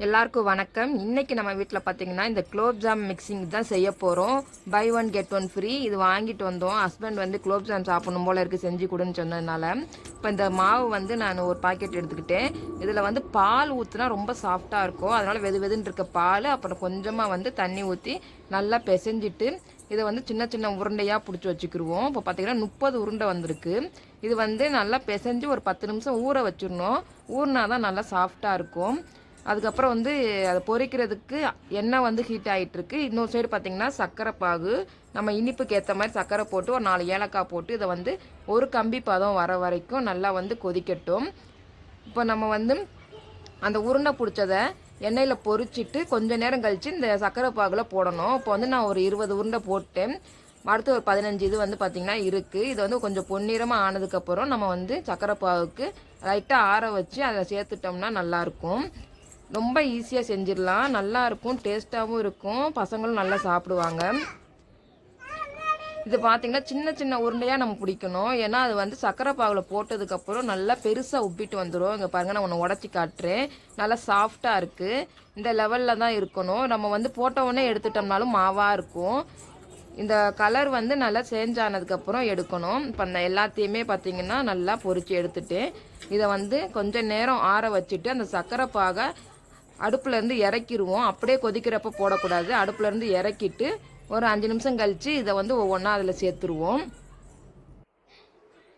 எல்லாருக்கும் வணக்கம். இன்னைக்கு நம்ம வீட்டில் பார்த்தீங்கன்னா இந்த குலோப் ஜாம் மிக்சிங் தான் செய்ய போகிறோம். Buy one get one free. இது வாங்கிட்டு வந்தோம். ஹஸ்பண்ட் வந்து குலோப் ஜாம் சாப்பிடணும் போல இருக்குது, செஞ்சு கொடுன்னு சொன்னதுனால இப்போ இந்த மாவு வந்து நான் ஒரு பாக்கெட் எடுத்துக்கிட்டேன். இதில் வந்து பால் ஊற்றினா ரொம்ப சாஃப்டாக இருக்கும். அதனால் வெது வெதுன்னு இருக்க பால், அப்புறம் கொஞ்சமாக வந்து தண்ணி ஊற்றி நல்லா பிசைஞ்சிட்டு இதை வந்து சின்ன சின்ன உருண்டையாக பிடிச்சி வச்சுக்கிடுவோம். இப்போ பார்த்தீங்கன்னா 30 உருண்டை வந்திருக்கு. இது வந்து நல்லா பிசைஞ்சு ஒரு 10 நிமிஷம் ஊற வச்சிடணும். ஊறினா தான் நல்லா சாஃப்டாக இருக்கும். அதுக்கப்புறம் வந்து அதை பொரிக்கிறதுக்கு எண்ணெய் வந்து ஹீட் ஆகிட்டுருக்கு. இன்னொரு சைடு பார்த்திங்கன்னா சர்க்கரை பாகு, நம்ம இனிப்புக்கு ஏற்ற மாதிரி சர்க்கரை போட்டு ஒரு 4 ஏலக்காய் போட்டு இதை வந்து ஒரு கம்பி பதம் வர வரைக்கும் நல்லா வந்து கொதிக்கட்டும். இப்போ நம்ம வந்து அந்த உருண்டை பிடிச்சதை எண்ணெயில் பொரிச்சிட்டு கொஞ்சம் நேரம் கழித்து இந்த சர்க்கரை பாகில் போடணும். இப்போ வந்து நான் ஒரு 20 உருண்டை போட்டேன். அடுத்து ஒரு 15 இது வந்து பார்த்திங்கன்னா இருக்குது. இது வந்து கொஞ்சம் பொன்னிறமாக ஆனதுக்கப்புறம் நம்ம வந்து சர்க்கரை பாகுக்கு லைட்டாக ஆற வச்சு அதை சேர்த்துட்டோம்னா நல்லாயிருக்கும். ரொம்ப ஈஸியாக செஞ்சிடலாம். நல்லாயிருக்கும், டேஸ்ட்டாகவும் இருக்கும், பசங்களும் நல்லா சாப்பிடுவாங்க. இது பார்த்திங்கன்னா சின்ன சின்ன உருண்டையாக நம்ம பிடிக்கணும். ஏன்னா அது வந்து சர்க்கரை பாகில் போட்டதுக்கப்புறம் நல்லா பெருசாக உப்பிட்டு வந்துடும். இங்கே பாருங்கள், நான் ஒன்று உடச்சி காட்டுறேன். நல்லா சாஃப்டாக இருக்குது. இந்த லெவலில் தான் இருக்கணும். நம்ம வந்து போட்ட உடனே எடுத்துட்டோம்னாலும் மாவாக இருக்கும். இந்த கலர் வந்து நல்லா சேஞ்ச் ஆனதுக்கப்புறம் எடுக்கணும். இப்போ அந்த எல்லாத்தையுமே பார்த்திங்கன்னா நல்லா பொரித்து எடுத்துட்டு இதை வந்து கொஞ்சம் நேரம் ஆற வச்சுட்டு அந்த சர்க்கரை பாகை அடுப்புலேருந்து இறக்கிடுவோம். அப்படியே கொதிக்கிறப்ப போடக்கூடாது. அடுப்புலேருந்து இறக்கிட்டு ஒரு 5 நிமிஷம் கழித்து இதை வந்து ஒவ்வொன்றா அதில் சேர்த்துருவோம்.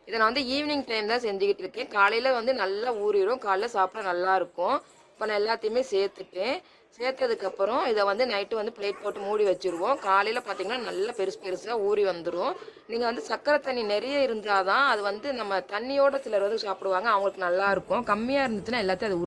இதை நான் வந்து ஈவினிங் டைம் தான் செஞ்சுக்கிட்டு இருக்கேன். காலையில் வந்து நல்லா ஊறிடும், காலைல சாப்பிட நல்லாயிருக்கும். இப்போ நான் எல்லாத்தையுமே சேர்த்ததுக்கப்புறம் இதை வந்து நைட்டு வந்து பிளேட் போட்டு மூடி வச்சுருவோம். காலையில் பார்த்திங்கன்னா நல்லா பெருசு பெருசாக ஊறி வந்துடும். நீங்கள் வந்து சர்க்கரை தண்ணி நிறைய இருந்தால் தான் அது வந்து நம்ம தண்ணியோட சிலர் வந்து சாப்பிடுவாங்க, அவங்களுக்கு நல்லாயிருக்கும். கம்மியாக இருந்துச்சுன்னா எல்லாத்தையும் அது